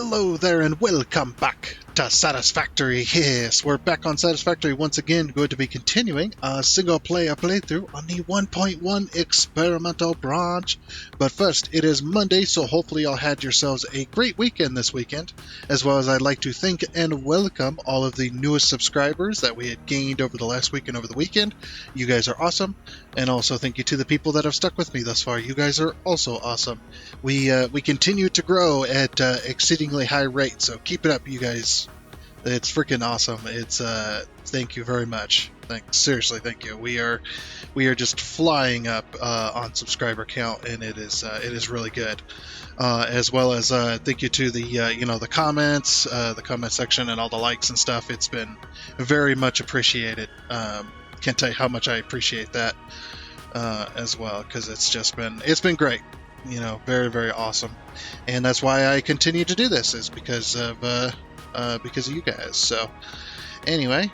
Hello there and welcome back to Satisfactory. Yes, we're back on Satisfactory once again, going to be continuing a single-player playthrough on the 1.1 experimental branch. But first, it is Monday, so hopefully y'all had yourselves a great weekend this weekend, as well as I'd like to thank and welcome all of the newest subscribers that we had gained over the last week and over the weekend. You guys are awesome, and also thank you to the people that have stuck with me thus far. You guys are also awesome. We continue to grow at exceedingly high rates, so keep it up, you guys. It's freaking awesome. It's thank you very much. Seriously, thank you. We are just flying up on subscriber count, and it is really good. As well as thank you to the the comments, the comment section, and all the likes and stuff. It's been very much appreciated. Can't tell you how much I appreciate that as well, because it's been great. Very, very awesome, and that's why I continue to do this, is because of you guys. So anyway,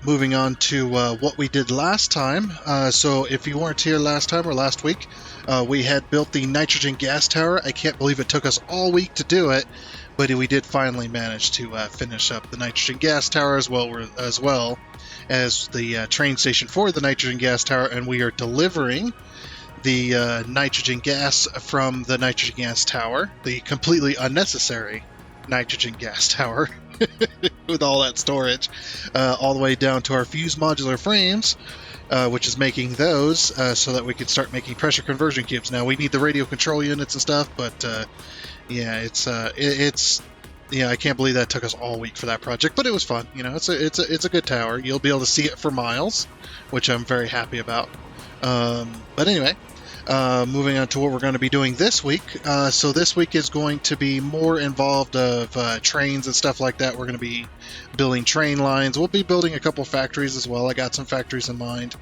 moving on to what we did last time. So if you weren't here last time or last week, we had built the nitrogen gas tower. I can't believe it took us all week to do it, but we did finally manage to finish up the nitrogen gas tower as well as the train station for the nitrogen gas tower, and we are delivering the nitrogen gas from the nitrogen gas tower, the completely unnecessary nitrogen gas tower with all that storage, all the way down to our fused modular frames, which is making those so that we can start making pressure conversion cubes. Now we need the radio control units and stuff, but I can't believe that took us all week for that project, but it was fun. It's a good tower. You'll be able to see it for miles, which I'm very happy about. But anyway, moving on to what we're going to be doing this week. So this week is going to be more involved of trains and stuff like that. We're going to be building train lines. We'll be building a couple factories as well. I got some factories in mind,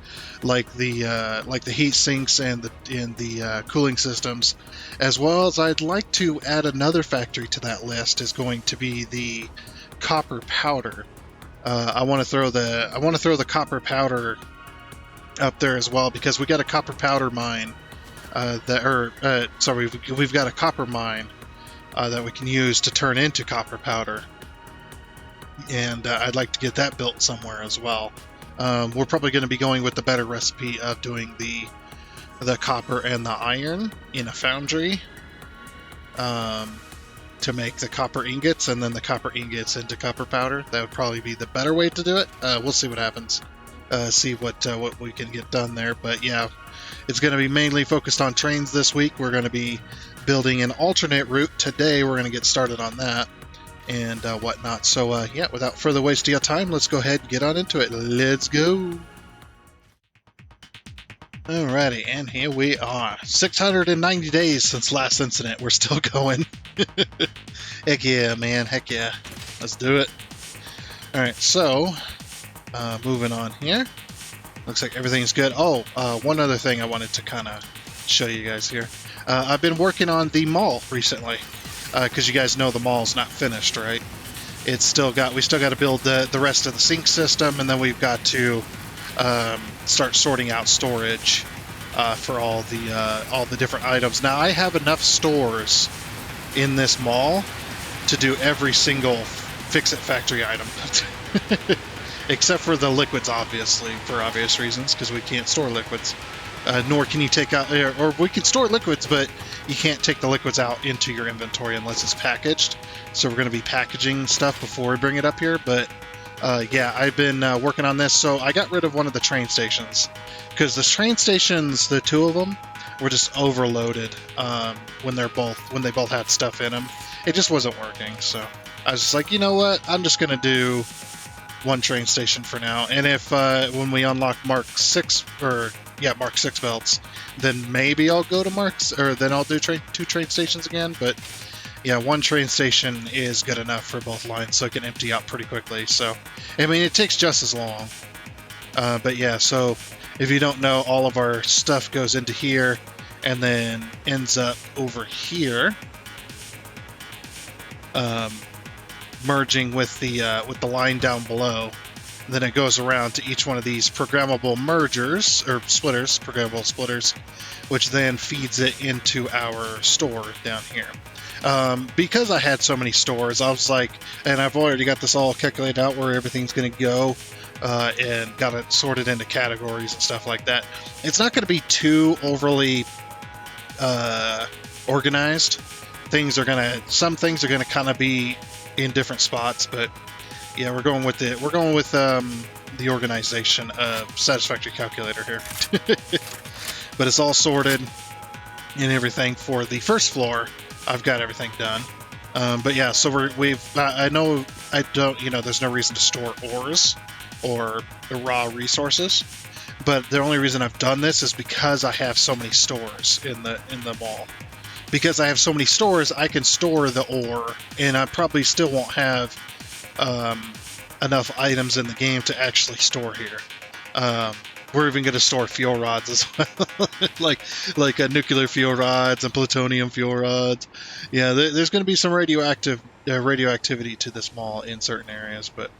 like the heat sinks and the cooling systems, as well as I'd like to add another factory to that list. Is going to be the copper powder. I want to throw the copper powder up there as well, because we got a copper powder mine. We've got a copper mine that we can use to turn into copper powder, and I'd like to get that built somewhere as well. We're probably going to be going with the better recipe of doing the copper and the iron in a foundry to make the copper ingots, and then the copper ingots into copper powder. That would probably be the better way to do it. We'll see what happens. See what we can get done there, but yeah, it's going to be mainly focused on trains this week. We're going to be building an alternate route today. We're going to get started on that and whatnot. So without further wasting of time, let's go ahead and get on into it. Let's go. Alrighty, and here we are. 690 days since last incident. We're still going. Heck yeah, man. Heck yeah. Let's do it. Alright, so moving on here. Looks like everything's good. Oh, one other thing I wanted to kind of show you guys here. I've been working on the mall recently, because you guys know the mall's not finished, right? We still got to build the rest of the sink system, and then we've got to start sorting out storage for all the different items. Now I have enough stores in this mall to do every single Fix-It factory item. Except for the liquids, obviously, for obvious reasons, because we can't store liquids. Nor can you take out, or we can store liquids, but you can't take the liquids out into your inventory unless it's packaged. So we're going to be packaging stuff before we bring it up here. But I've been working on this. So I got rid of one of the train stations, because the train stations, the two of them, were just overloaded when they both had stuff in them. It just wasn't working. So I was just like, you know what? I'm just going to do one train station for now, and if when we unlock Mark 6 belts, then maybe I'll go to then I'll do two train stations again. But yeah, one train station is good enough for both lines, so it can empty out pretty quickly. So I mean, it takes just as long, but yeah. So if you don't know, all of our stuff goes into here and then ends up over here, merging with the line down below. Then it goes around to each one of these programmable mergers, or splitters, programmable splitters, which then feeds it into our store down here. Because I had so many stores, I was like, and I've already got this all calculated out where everything's going to go, and got it sorted into categories and stuff like that. It's not going to be too overly organized. Some things are gonna kind of be in different spots, but yeah, we're going with the organization of Satisfactory Calculator here. But it's all sorted and everything for the first floor. I've got everything done. But yeah, so I know I don't, there's no reason to store ores or raw resources, but the only reason I've done this is because I have so many stores in the mall. Because I have so many stores, I can store the ore, and I probably still won't have enough items in the game to actually store here. We're even going to store fuel rods as well, like nuclear fuel rods and plutonium fuel rods. Yeah, there's going to be some radioactivity to this mall in certain areas, but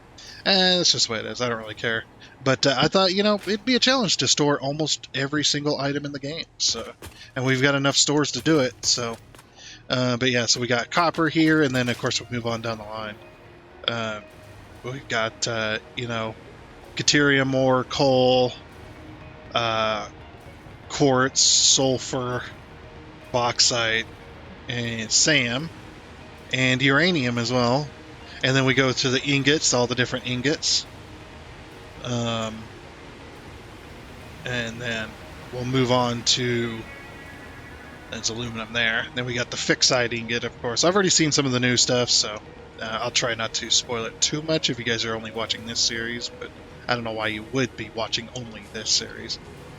that's just the way it is. I don't really care. But I thought, it'd be a challenge to store almost every single item in the game. So, and we've got enough stores to do it. So, but yeah, so we got copper here, and then of course we'll move on down the line. We've got, deuterium ore, coal, quartz, sulfur, bauxite, and SAM, and uranium as well. And then we go to the ingots, all the different ingots. And then we'll move on to, there's aluminum there. Then we got the fixite ingot, of course. I've already seen some of the new stuff, so I'll try not to spoil it too much if you guys are only watching this series, but I don't know why you would be watching only this series,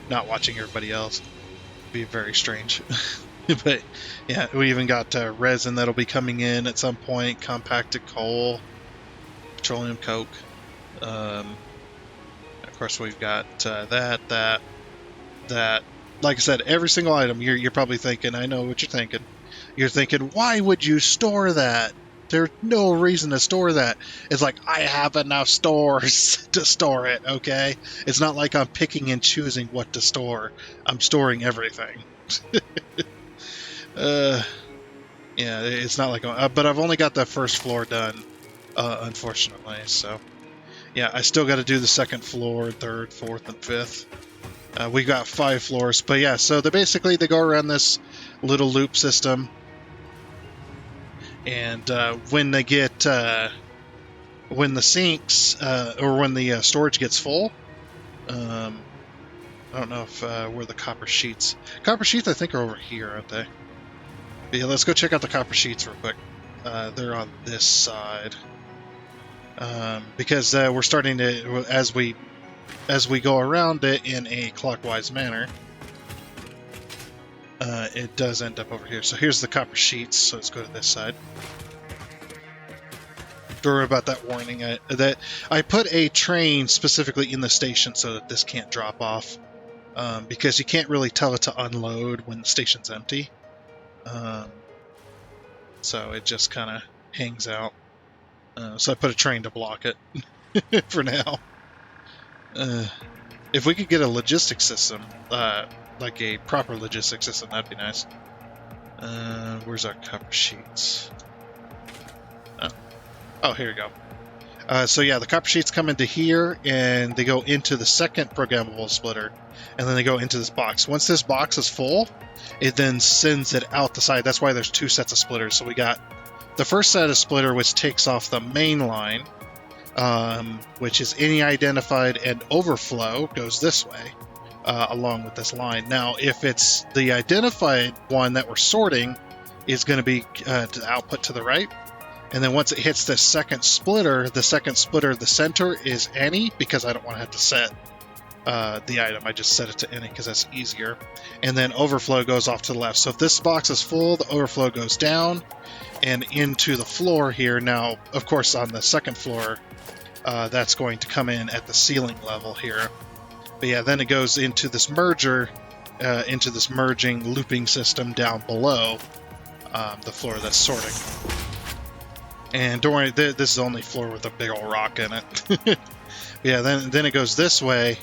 not watching everybody else. It'd be very strange. But yeah, we even got resin that'll be coming in at some point, compacted coal, petroleum coke. Of course, we've got that. Like I said, every single item, you're probably thinking, I know what you're thinking. You're thinking, why would you store that? There's no reason to store that. It's like, I have enough stores to store it, okay? It's not like I'm picking and choosing what to store. I'm storing everything. Yeah, it's not like... but I've only got that first floor done, unfortunately, so... Yeah, I still got to do the second floor, third, fourth, and fifth. We got 5 floors, but yeah, so they go around this little loop system, and when they get when the sinks or when the storage gets full, I don't know if where the copper sheets. Copper sheets, I think, are over here, aren't they? But yeah, let's go check out the copper sheets real quick. They're on this side. Because we're starting to, as we go around it in a clockwise manner, it does end up over here. So here's the copper sheets. So let's go to this side. Don't worry about that warning. That I put a train specifically in the station so that this can't drop off, because you can't really tell it to unload when the station's empty. So it just kind of hangs out. So I put a train to block it for now. If we could get a logistics system, like a proper logistics system, that'd be nice. Where's our copper sheets? Oh, here we go. So yeah, the copper sheets come into here, and they go into the second programmable splitter, and then they go into this box. Once this box is full, it then sends it out the side. That's why there's 2 sets of splitters. So we got the first set of splitter, which takes off the main line, which is any identified, and overflow goes this way, along with this line. Now, if it's the identified one that we're sorting, is going to be the output to the right. And then once it hits the second splitter, the center is any, because I don't want to have to set the item. I just set it to any because that's easier. And then overflow goes off to the left. So if this box is full, the overflow goes down and into the floor here. Now, of course, on the second floor, that's going to come in at the ceiling level here. But yeah, then it goes into this merger, into this merging looping system down below the floor that's sorting. And don't worry, this is the only floor with a big old rock in it. Yeah, then it goes this way,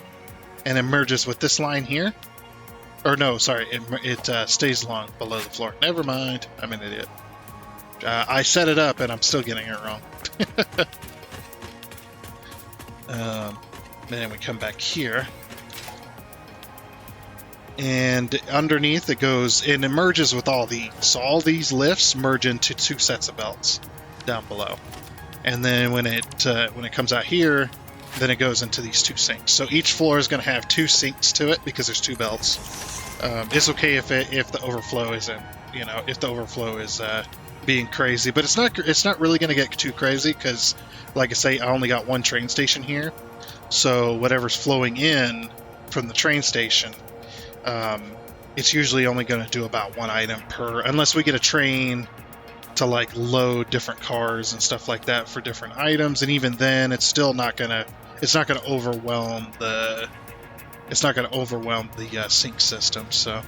and it merges with this line here. Or no, sorry, it stays along below the floor. Never mind, I'm an idiot. I set it up, and I'm still getting it wrong. Then we come back here. And underneath it goes, and it merges with all these. So all these lifts merge into 2 sets of belts down below. And then when it comes out here, then it goes into these 2 sinks. So each floor is going to have 2 sinks to it because there's 2 belts. It's okay if the overflow isn't, if the overflow is being crazy, but it's not really going to get too crazy because, like I say, I only got 1 train station here. So whatever's flowing in from the train station, it's usually only going to do about 1 item per, unless we get a train to like load different cars and stuff like that for different items, and even then it's still not gonna overwhelm the sync system. So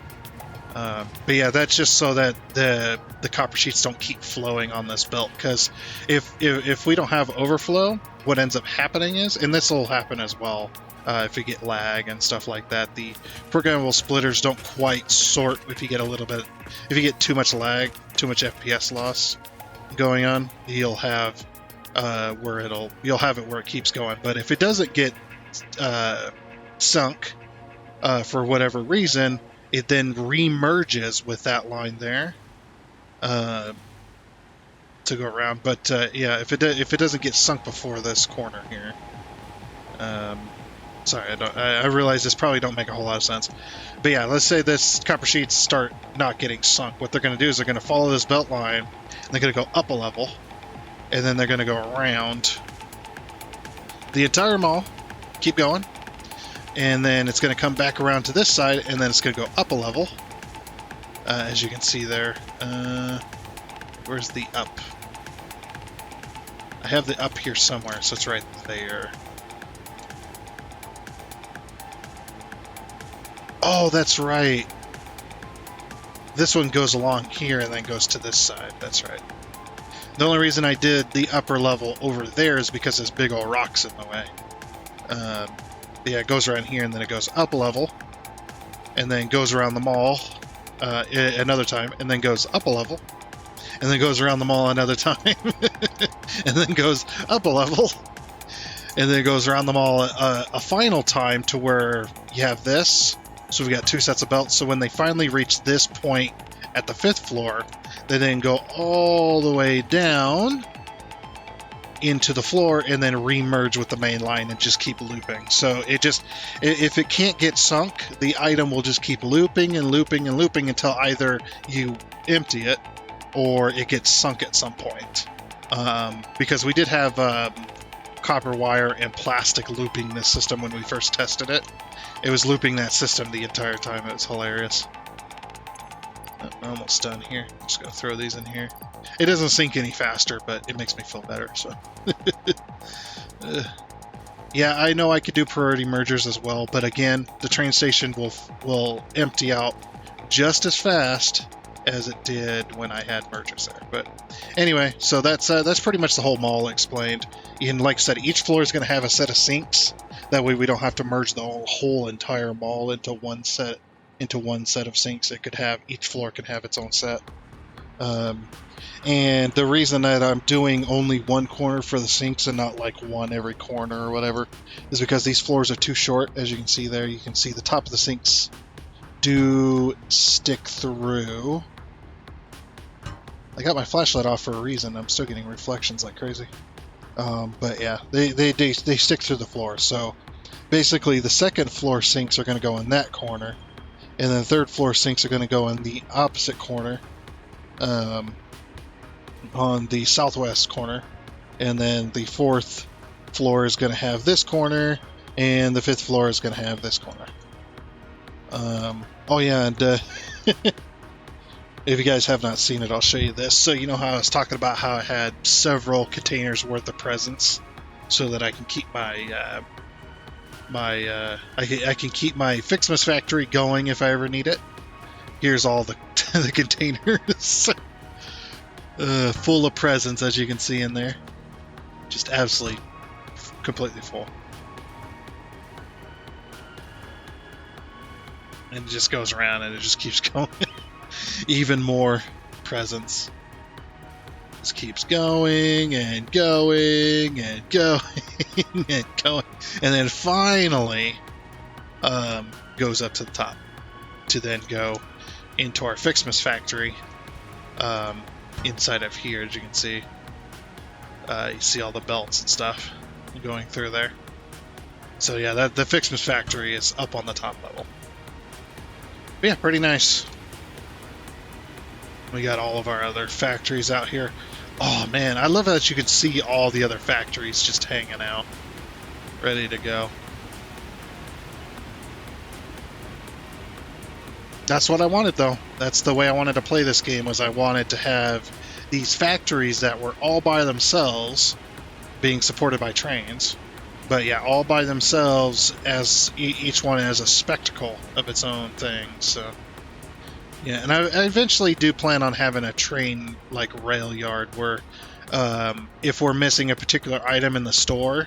but yeah, that's just so that the copper sheets don't keep flowing on this belt, because if we don't have overflow, what ends up happening is, and this will happen as well, if we get lag and stuff like that, the programmable splitters don't quite sort. If you get too much lag, too much FPS loss going on, you'll have it where it keeps going. But if it doesn't get sunk for whatever reason, it then remerges with that line there to go around. But yeah, if it doesn't get sunk before this corner here. Sorry, I realize this probably don't make a whole lot of sense. But yeah, let's say this copper sheets start not getting sunk. What they're going to do is they're going to follow this belt line, and they're going to go up a level, and then they're going to go around the entire mall, keep going, and then it's going to come back around to this side, and then it's going to go up a level, as you can see there. Where's the up? I have the up here somewhere, so it's right there. Oh, that's right. This one goes along here and then goes to this side. That's right. The only reason I did the upper level over there is because there's big old rocks in the way. Yeah, it goes around here and then it goes up a level, and then goes around the mall another time, and then goes up a level, and then goes around the mall another time, and then goes up a level, and then it goes around the mall a final time to where you have this. So we've got 2 sets of belts. So when they finally reach this point at the 5th floor, they then go all the way down into the floor and then remerge with the main line and just keep looping. So if it can't get sunk, the item will just keep looping and looping and looping until either you empty it or it gets sunk at some point. Because we did have copper wire and plastic looping this system when we first tested it. It was looping that system the entire time. It was hilarious. I'm almost done here. I'm just going to throw these in here. It doesn't sink any faster, but it makes me feel better. So, yeah, I know I could do priority mergers as well, but again, the train station will empty out just as fast as it did when I had mergers there. But anyway, so that's pretty much the whole mall explained. And like I said, each floor is going to have a set of sinks. That way we don't have to merge the whole entire mall into one set of sinks. Each floor can have its own set. And the reason that I'm doing only one corner for the sinks and not like one every corner or whatever is because these floors are too short. As you can see there, you can see the top of the sinks do stick through. I got my flashlight off for a reason. I'm still getting reflections like crazy. But yeah, they stick through the floor. So basically the 2nd floor sinks are going to go in that corner, and then 3rd floor sinks are going to go in the opposite corner, on the southwest corner, and then the 4th floor is going to have this corner, and the 5th floor is going to have this corner. Oh yeah, and if you guys have not seen it, I'll show you this. So you know how I was talking about how I had several containers worth of presents, so that I can keep my I can keep my Fixmas factory going if I ever need it. Here's all the the containers, full of presents, as you can see in there, just absolutely completely full. And it just goes around and it just keeps going. Even more presence. Just keeps going and going and going and going. And then finally goes up to the top to then go into our Fixmas factory inside of here, as you can see. You see all the belts and stuff going through there. So yeah, the Fixmas factory is up on the top level. But yeah, pretty nice. We got all of our other factories out here. Oh man, I love that you can see all the other factories just hanging out, ready to go. That's what I wanted though. That's the way I wanted to play this game, was I wanted to have these factories that were all by themselves, being supported by trains. But yeah, all by themselves, as each one has a spectacle of its own thing. So yeah, and I eventually do plan on having a train like rail yard where if we're missing a particular item in the store,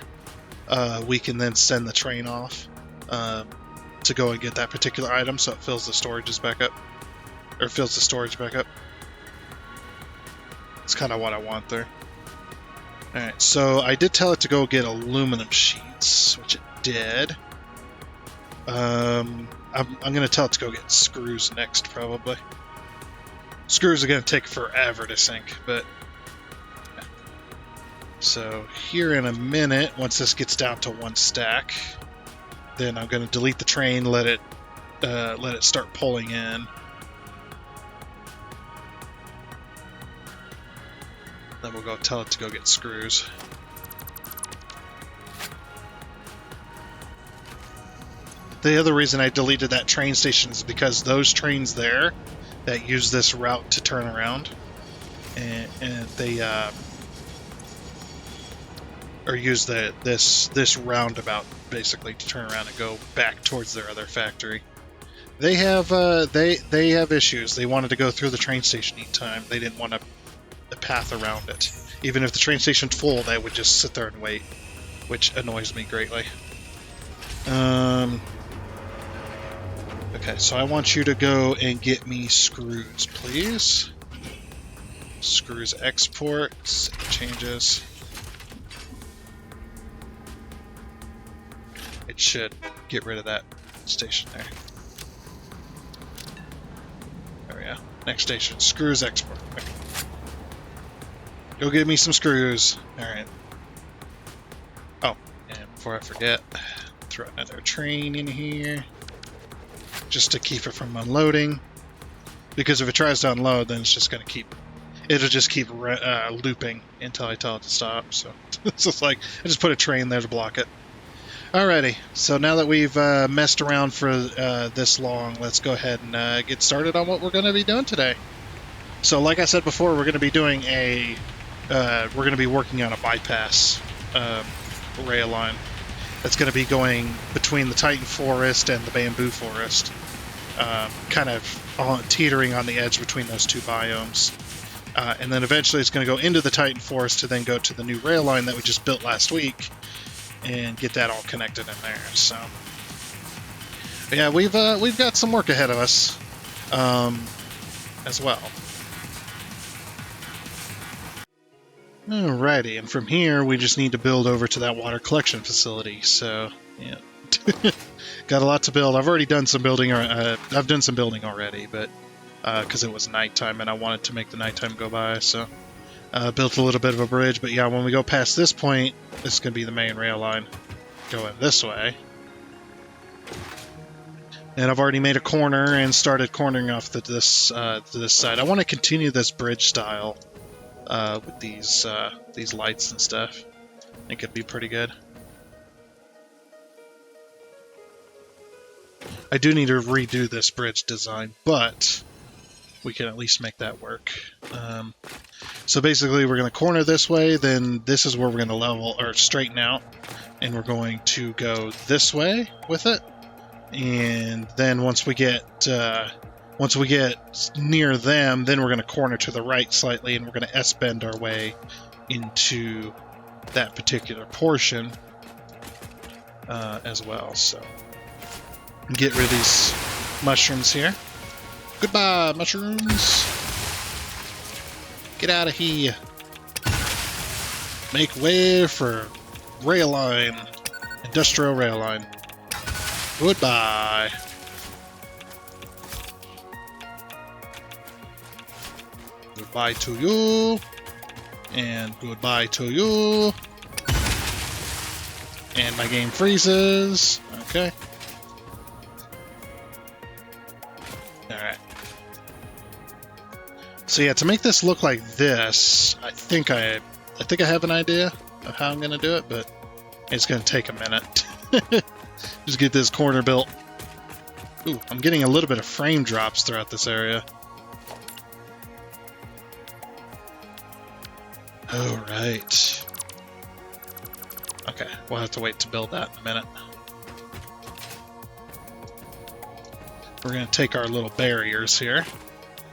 we can then send the train off to go and get that particular item, so it fills the storages back up, or fills the storage back up. It's kind of what I want there. Alright, so I did tell it to go get aluminum sheets, which it did. I'm going to tell it to go get screws next, probably. Screws are going to take forever to sink, but... yeah. So here in a minute, once this gets down to one stack, then I'm going to delete the train, let it start pulling in. Then we'll go tell it to go get screws. The other reason I deleted that train station is because those trains there that use this route to turn around, and they or use this roundabout basically to turn around and go back towards their other factory. They have issues. They wanted to go through the train station each time. They didn't want a path around it. Even if the train station's full, they would just sit there and wait, which annoys me greatly. Okay, so I want you to go and get me screws, please. Screws export, changes. It should get rid of that station there. There we go. Next station, screws export. Okay. Go get me some screws. Alright. Oh, and before I forget, throw another train in here, just to keep it from unloading. Because if it tries to unload, then it's just going to keep... it'll just keep looping until I tell it to stop. So it's just like, I just put a train there to block it. Alrighty, so now that we've messed around for this long, let's go ahead and get started on what we're going to be doing today. So like I said before, we're going to be doing we're going to be working on a bypass rail line that's going to be going between the Titan Forest and the Bamboo Forest, kind of teetering on the edge between those two biomes. And then eventually it's going to go into the Titan Forest to then go to the new rail line that we just built last week and get that all connected in there. So yeah, we've got some work ahead of us as well. Alrighty, and from here we just need to build over to that water collection facility. So yeah, got a lot to build. I've already done some building, or I've done some building already, but because it was nighttime and I wanted to make the nighttime go by, so built a little bit of a bridge. But yeah, when we go past this point, this is going to be the main rail line going this way. And I've already made a corner and started cornering off to this side. I want to continue this bridge style with these lights and stuff. I think it'd be pretty good. I do need to redo this bridge design, but we can at least make that work. So basically we're going to corner this way, then this is where we're going to level or straighten out, and we're going to go this way with it. And then once we get near them, then we're going to corner to the right slightly, and we're going to S-bend our way into that particular portion as well. So get rid of these mushrooms here. Goodbye, mushrooms. Get out of here. Make way for rail line. Industrial rail line. Goodbye. Goodbye to you. And goodbye to you. And my game freezes. Okay. Alright. So yeah, to make this look like this, I think I have an idea of how I'm gonna do it, but it's gonna take a minute. Just get this corner built. Ooh, I'm getting a little bit of frame drops throughout this area. Alright. Okay, we'll have to wait to build that in a minute. We're going to take our little barriers here.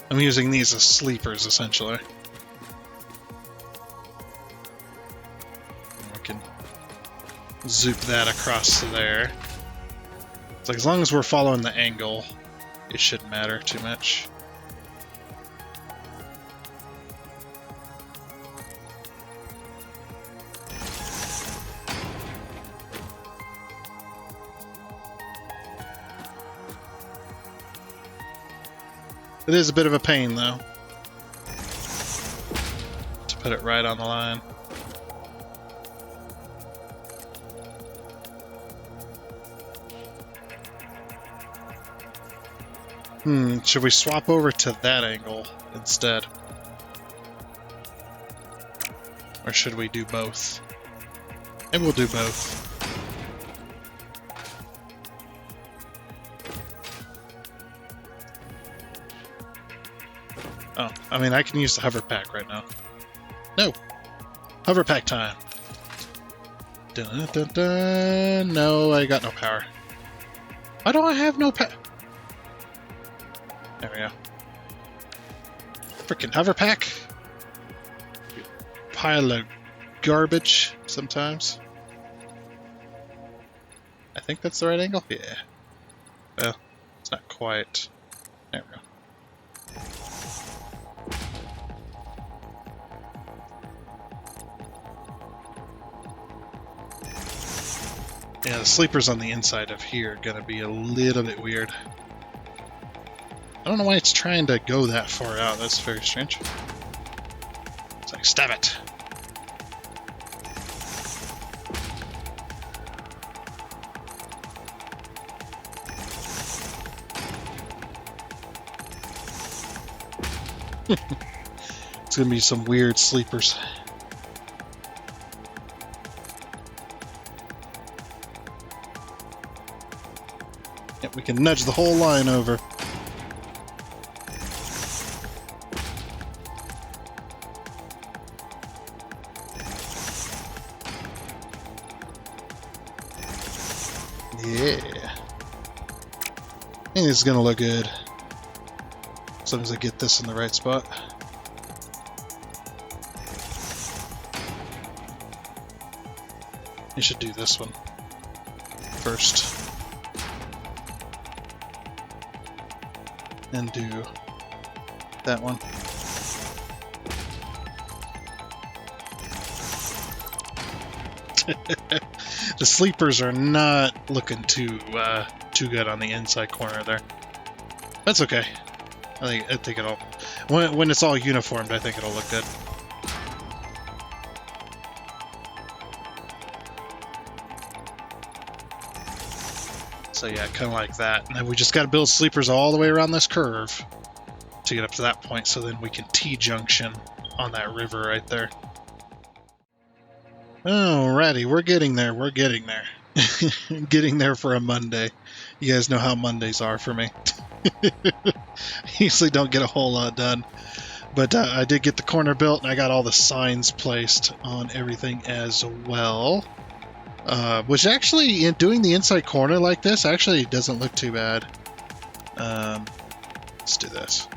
I'm using these as sleepers, essentially. And we can zoop that across to there. It's like, as long as we're following the angle, it shouldn't matter too much. It is a bit of a pain, though, to put it right on the line. Should we swap over to that angle instead? Or should we do both? Maybe we'll do both. Oh, I mean, I can use the hover pack right now. No! Hover pack time! Dun, dun, dun. No, I got no power. Why do I have no power? There we go. Frickin' hover pack! Pile of garbage sometimes. I think that's the right angle? Yeah. Well, it's not quite. There we go. Yeah, the sleepers on the inside of here are going to be a little bit weird. I don't know why it's trying to go that far out. That's very strange. It's like, stab it! It's going to be some weird sleepers. We can nudge the whole line over. Yeah. I think this is going to look good. As long as I get this in the right spot. You should do this one first. And do that one. The sleepers are not looking too good on the inside corner there. That's okay. I think it'll when it's all uniformed, I think it'll look good. So yeah, kind of like that. And then we just got to build sleepers all the way around this curve to get up to that point, so then we can T-junction on that river right there. Alrighty, we're getting there. We're getting there. Getting there for a Monday. You guys know how Mondays are for me. Usually don't get a whole lot done. But I did get the corner built, and I got all the signs placed on everything as well. Which actually, in doing the inside corner like this, actually doesn't look too bad. Let's do this.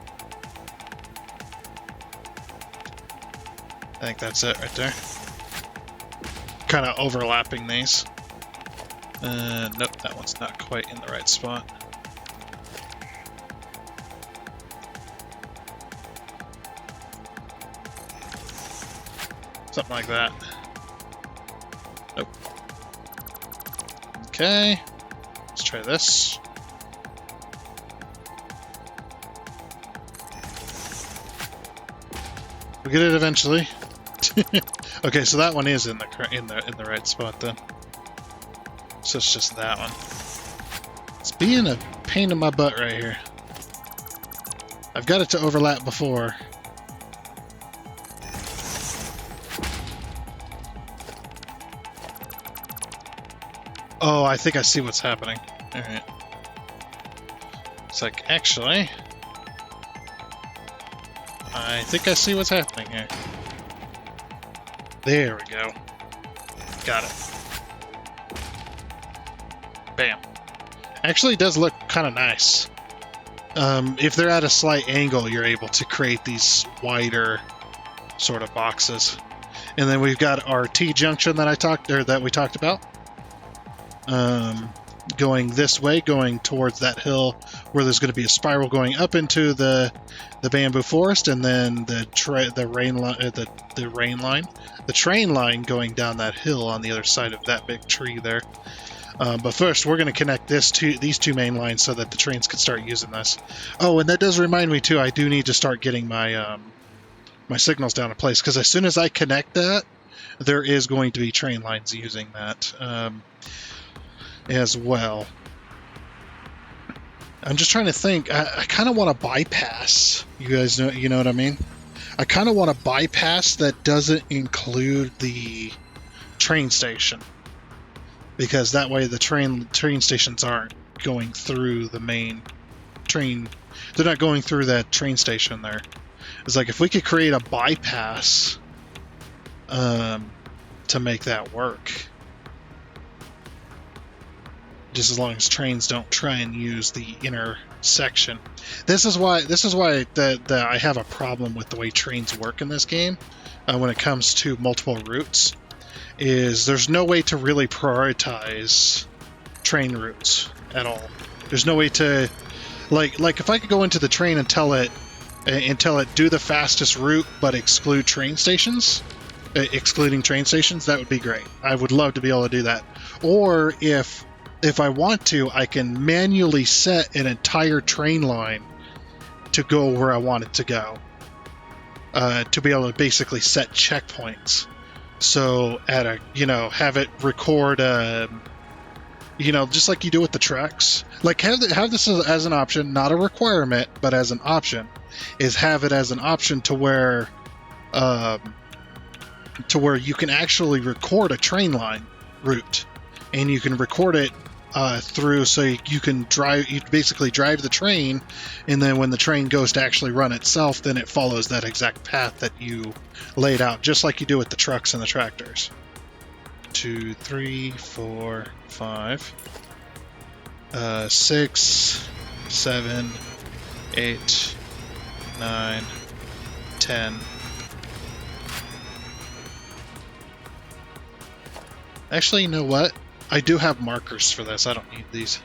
I think that's it right there. Kind of overlapping these. Nope, that one's not quite in the right spot. Something like that. Nope. Okay. Let's try this. We get it eventually. Okay, so that one is in the right spot then. So it's just that one. It's being a pain in my butt right here. I've got it to overlap before. Oh, I think I see what's happening. Alright. It's like, actually, I think I see what's happening here. There we go. Got it. Bam. Actually, it does look kind of nice. If they're at a slight angle, you're able to create these wider sort of boxes. And then we've got our T-junction that we talked about. Going this way, going towards that hill where there's going to be a spiral going up into the bamboo forest, and then the train line going down that hill on the other side of that big tree there. But first, we're going to connect these two main lines so that the trains can start using this. Oh, and that does remind me too. I do need to start getting my my signals down in place, because as soon as I connect that, there is going to be train lines using that. As well. I'm just trying to think. I kind of want to bypass. You guys know, you know what I mean? I kind of want to bypass that doesn't include the train station, because that way the train stations aren't going through the main train. They're not going through that train station there. It's like if we could create a bypass to make that work. Just as long as trains don't try and use the inner section. This is why I have a problem with the way trains work in this game when it comes to multiple routes. Is there's no way to really prioritize train routes at all. There's no way to like if I could go into the train and tell it do the fastest route but exclude train stations, excluding train stations, that would be great. I would love to be able to do that. Or if I want to, I can manually set an entire train line to go where I want it to go. To be able to basically set checkpoints. So have it record just like you do with the trucks. Like have this as an option, not a requirement, but as an option. Is have it as an option to where you can actually record a train line route. And you can record it through, so you can basically drive the train, and then when the train goes to actually run itself, then it follows that exact path that you laid out, just like you do with the trucks and the tractors. 2, 3, 4, 5, 6, 7, 8, 9, 10. Actually, you know what? I do have markers for this. I don't need these.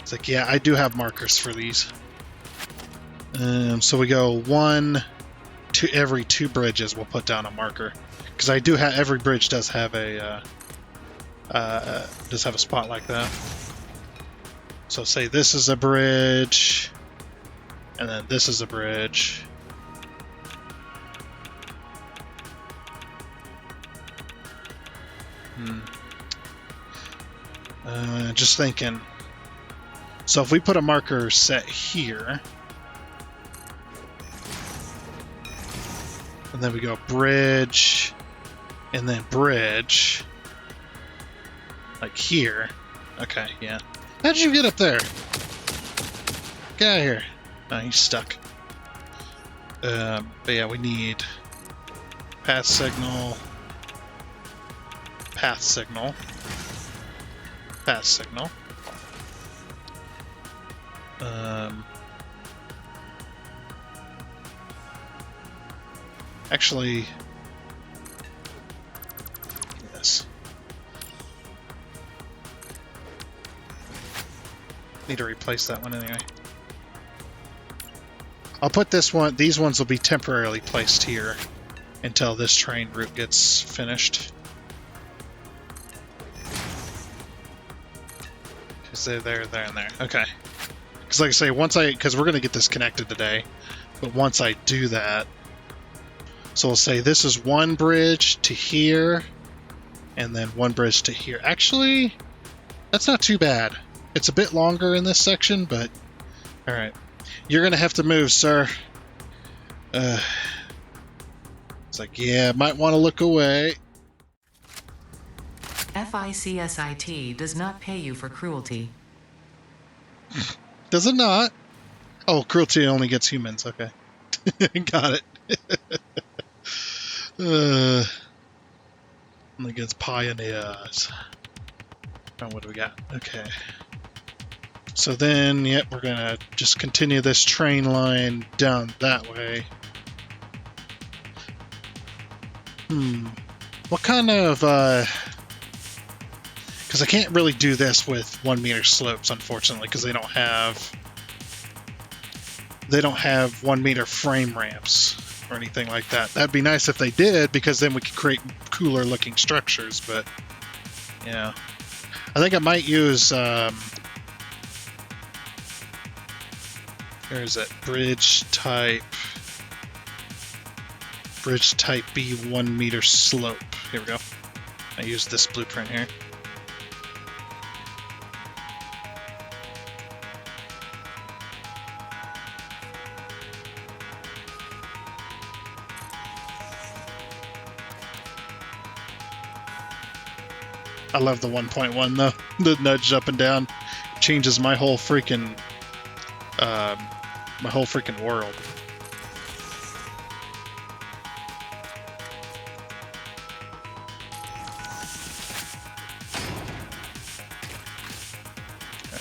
It's like, yeah, I do have markers for these. So we go 1 to every 2 bridges. We'll put down a marker, because I do have every bridge does have a spot like that. So say this is a bridge, and then this is a bridge. Just thinking. So if we put a marker set here, and then we go bridge, and then bridge, like here. Okay, yeah. How did you get up there? Get out of here. Oh, he's stuck. But yeah, we need path signal, path signal, path signal. Actually, yes. Need to replace that one anyway. I'll put this one. These ones will be temporarily placed here until this train route gets finished. Because they're there, there, and there. Okay. Because like I say, because we're going to get this connected today, but once I do that, so we'll say this is one bridge to here, and then one bridge to here. Actually, that's not too bad. It's a bit longer in this section, but all right. You're going to have to move, sir. It's like, yeah, might want to look away. FICSIT does not pay you for cruelty. Does it not? Oh, cruelty only gets humans. Okay. Got it. Only gets pioneers. Oh, what do we got? Okay. So then, yep, we're going to just continue this train line down that way. What kind of, because I can't really do this with 1 meter slopes, unfortunately, because they don't have 1 meter frame ramps or anything like that. That'd be nice if they did, because then we could create cooler looking structures, but yeah. I think I might use, where is it? Bridge type B 1 meter slope. Here we go. I use this blueprint here. I love the 1.1 though. The nudge up and down changes my whole freaking world.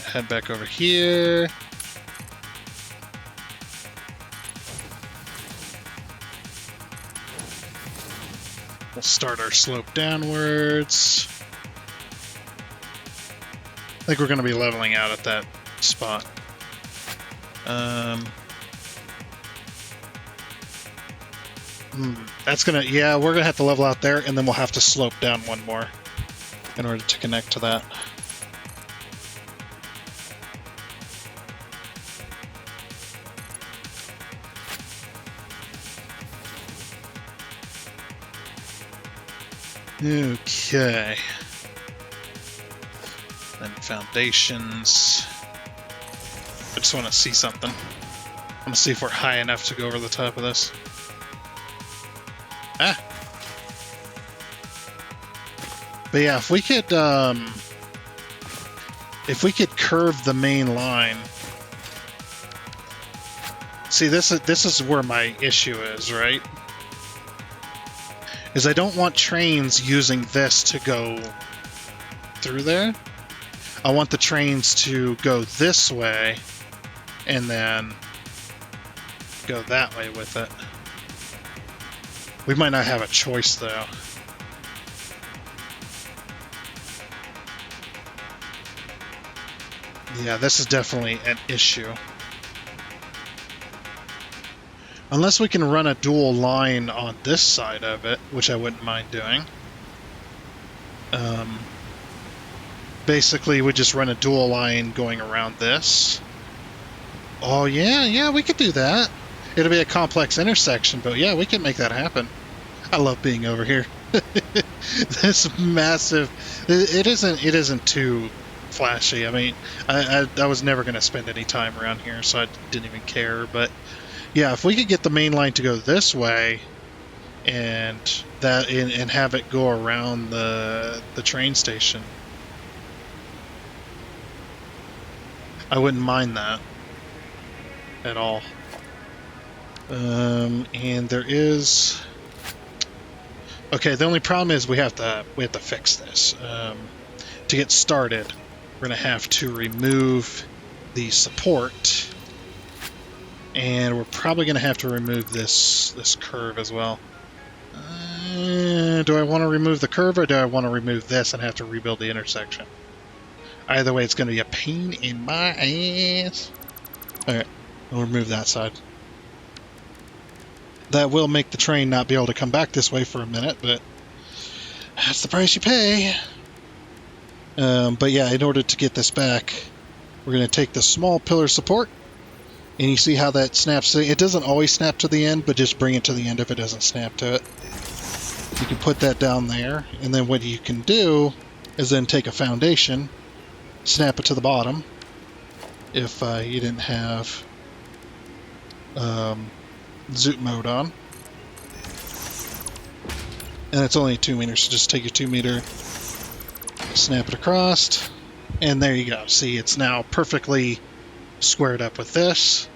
Head back over here. We'll start our slope downwards. I think we're going to be leveling out at that spot. That's gonna, yeah, we're gonna have to level out there, and then we'll have to slope down one more in order to connect to that. Okay. Then foundations. I just want to see something. I want to see if we're high enough to go over the top of this. Ah. But yeah, if we could curve the main line. See, this is where my issue is, right? Is I don't want trains using this to go through there. I want the trains to go this way and then go that way with it. We might not have a choice, though. Yeah, this is definitely an issue. Unless we can run a dual line on this side of it, which I wouldn't mind doing. Basically, we just run a dual line going around this. Oh, yeah, we could do that. It'll be a complex intersection, but yeah, we can make that happen. I love being over here. This massive... It isn't too flashy. I mean, I was never going to spend any time around here, so I didn't even care. But yeah, if we could get the main line to go this way and have it go around the train station, I wouldn't mind that at all. And there is... Okay, the only problem is we have to fix this. To get started, we're going to have to remove the support, and we're probably going to have to remove this curve as well. Do I want to remove the curve, or do I want to remove this and have to rebuild the intersection? Either way, it's going to be a pain in my ass. Alright, we'll remove that side. That will make the train not be able to come back this way for a minute, but that's the price you pay. But yeah, in order to get this back, we're going to take the small pillar support, and you see how that snaps. It doesn't always snap to the end, but just bring it to the end if it doesn't snap to it. You can put that down there, and then what you can do is then take a foundation, snap it to the bottom, if you didn't have zoot mode on. And it's only 2 meters, so just take your 2 meter, snap it across, and there you go. See, it's now perfectly squared up with this.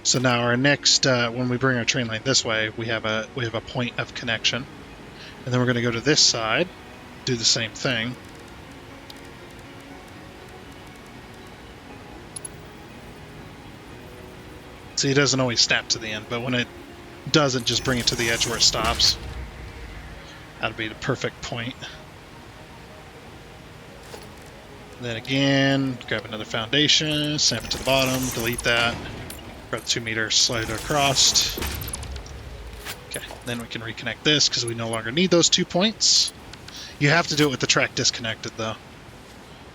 So now our next, when we bring our train line this way, we have a point of connection. And then we're going to go to this side, do the same thing. See, it doesn't always snap to the end, but when it doesn't, just bring it to the edge where it stops. That'll be the perfect point. Then again, grab another foundation, snap it to the bottom, delete that, grab the 2 meter, slide it across. Okay, then we can reconnect this because we no longer need those 2 points. You have to do it with the track disconnected though.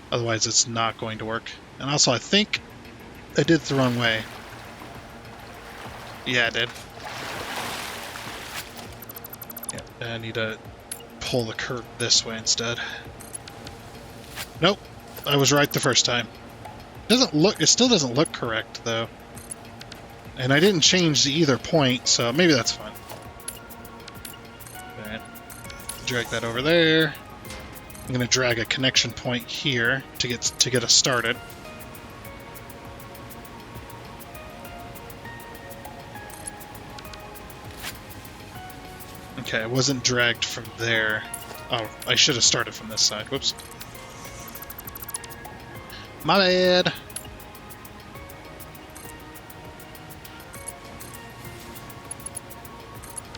Otherwise it's not going to work. And also I think I did it the wrong way. Yeah, I did. Yeah, I need to pull the curve this way instead. Nope, I was right the first time. It still doesn't look correct though. And I didn't change either point, so maybe that's fine. Okay. Drag that over there. I'm going to drag a connection point here to get us started. Okay, it wasn't dragged from there. Oh, I should have started from this side. Whoops. My bad.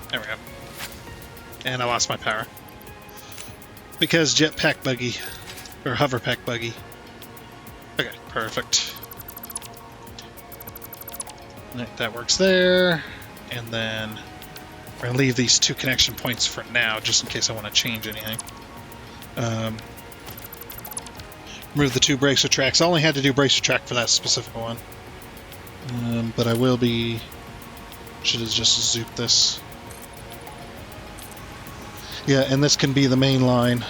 There we go. And I lost my power. Because jetpack buggy. Or hoverpack buggy. Okay, perfect. That works there. And then we're going to leave these 2 connection points for now, just in case I want to change anything. Remove the 2 bracer tracks. I only had to do bracer track for that specific one. But I will be... should have just zooped this. Yeah, and this can be the main line.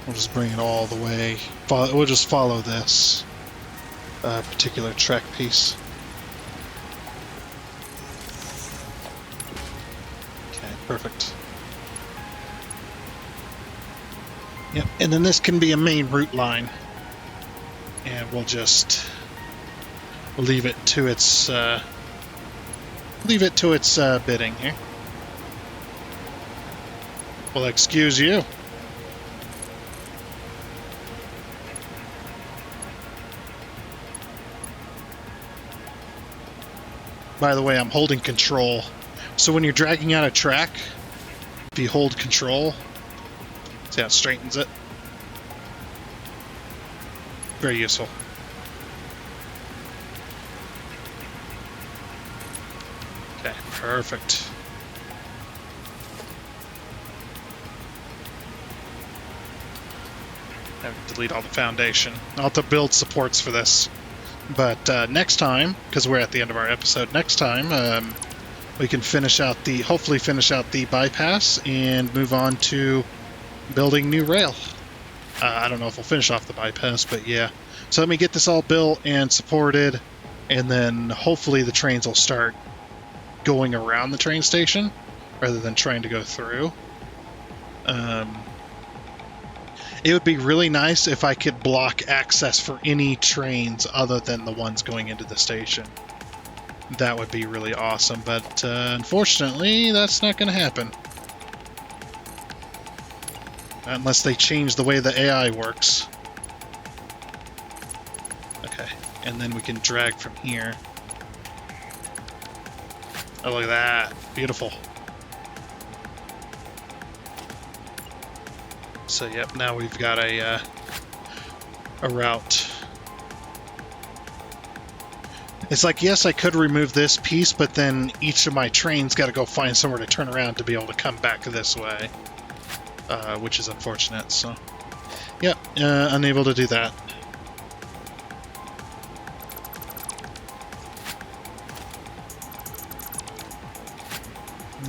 We'll just bring it all the way. We'll just follow this particular track piece. Okay, perfect. Yep, and then this can be a main route line. And we'll just leave it to its bidding here. Well, excuse you. By the way, I'm holding control. So when you're dragging out a track, if you hold control, see how it straightens it? Very useful. Okay, perfect. I have to delete all the foundation. I'll have to build supports for this. But next time, because we're at the end of our episode, next time we can hopefully finish out the bypass and move on to building new rail. I don't know if we'll finish off the bypass, but yeah. So let me get this all built and supported, and then hopefully the trains will start going around the train station rather than trying to go through. It would be really nice if I could block access for any trains other than the ones going into the station. That would be really awesome, but unfortunately, that's not going to happen. Unless they change the way the AI works. Okay, and then we can drag from here. Oh, look at that. Beautiful. So, yep, now we've got a a route. It's like, yes, I could remove this piece, but then each of my trains got to go find somewhere to turn around to be able to come back this way, which is unfortunate. So, yeah, unable to do that.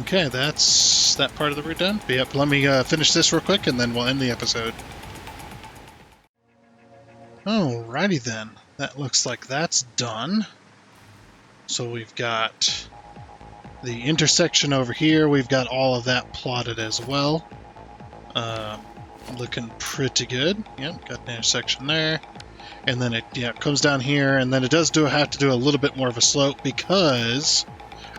Okay, that's that part of the route done. But yep, let me finish this real quick, and then we'll end the episode. Alrighty then, that looks like that's done. So we've got the intersection over here. We've got all of that plotted as well. Looking pretty good. Yep, got the intersection there. And then it comes down here, and then it does have to do a little bit more of a slope because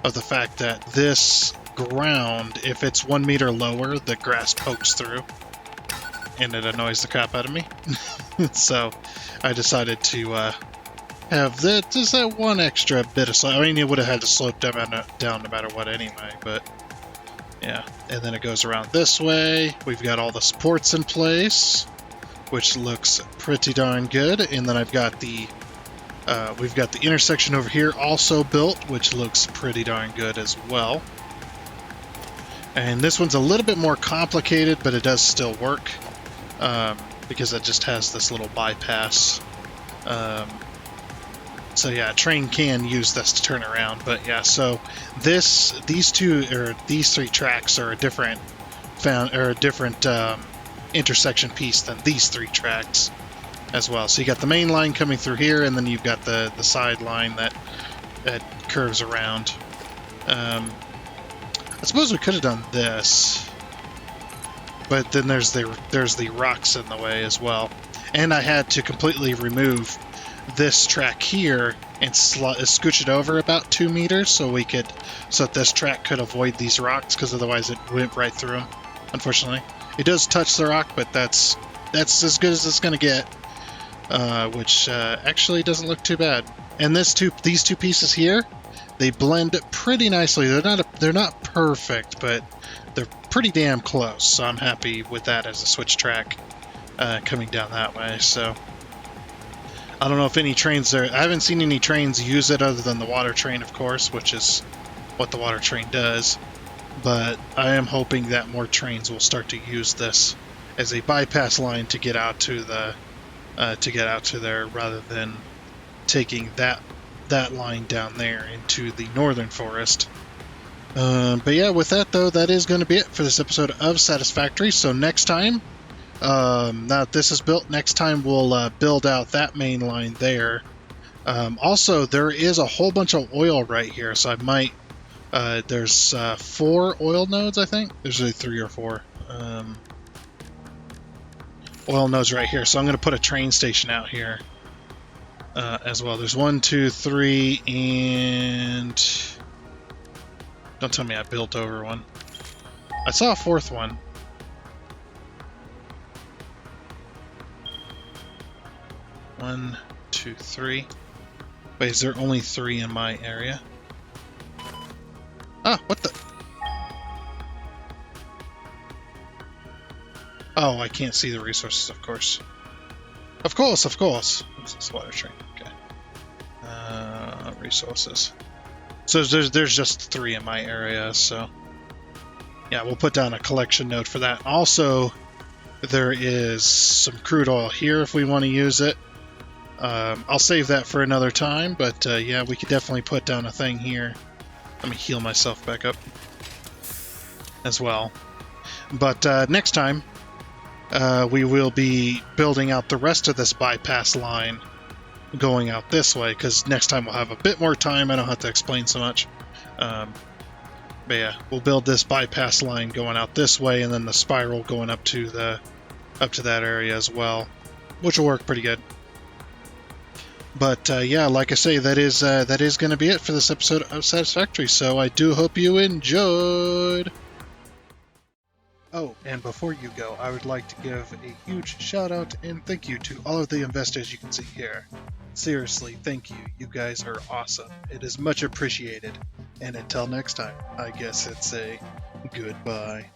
of the fact that this ground, if it's 1 meter lower, the grass pokes through. And it annoys the crap out of me. So I decided to have just that one extra bit of slope. I mean, it would have had to slope down no matter what anyway, but yeah. And then it goes around this way. We've got all the supports in place, which looks pretty darn good. And then we've got the intersection over here also built, which looks pretty darn good as well. And this one's a little bit more complicated, but it does still work because it just has this little bypass. So yeah, a train can use this to turn around, but yeah. So these three tracks are a different intersection piece than these 3 tracks as well. So you got the main line coming through here, and then you've got the side line that curves around. I suppose we could have done this, but then there's the rocks in the way as well, and I had to completely remove this track here and scooch it over about 2 meters so that this track could avoid these rocks, because otherwise it went right through them. Unfortunately, it does touch the rock, but that's as good as it's going to get, which actually doesn't look too bad. And these two pieces here, they blend pretty nicely. They're not perfect, but they're pretty damn close. So I'm happy with that as a switch track coming down that way. So I don't know if any trains there. I haven't seen any trains use it other than the water train, of course, which is what the water train does. But I am hoping that more trains will start to use this as a bypass line to get out to there, rather than taking that line down there into the northern forest. But yeah, with that though, that is going to be it for this episode of Satisfactory. So next time, now that this is built, next time we'll build out that main line there. Also, there is a whole bunch of oil right here, so I might. There's 4 oil nodes, I think. There's really 3 or 4 oil nodes right here. So I'm going to put a train station out here as well. There's 1, 2, 3, and don't tell me I built over one. I saw a 4th one. One, 2, 3. Wait, is there only 3 in my area? Ah, what the? Oh, I can't see the resources, of course. Of course! What's this water train? Okay. Resources. So there's just 3 in my area, so yeah, we'll put down a collection node for that. Also, there is some crude oil here if we want to use it. I'll save that for another time, but yeah, we could definitely put down a thing here. Let me heal myself back up as well. But next time, we will be building out the rest of this bypass line going out this way, because next time we'll have a bit more time. I don't have to explain so much. But yeah, we'll build this bypass line going out this way, and then the spiral going up to that area as well, which will work pretty good. But yeah, like I say, that is going to be it for this episode of Satisfactory. So I do hope you enjoyed. Oh, and before you go, I would like to give a huge shout out and thank you to all of the investors you can see here. Seriously, thank you. You guys are awesome. It is much appreciated. And until next time, I guess it's a goodbye.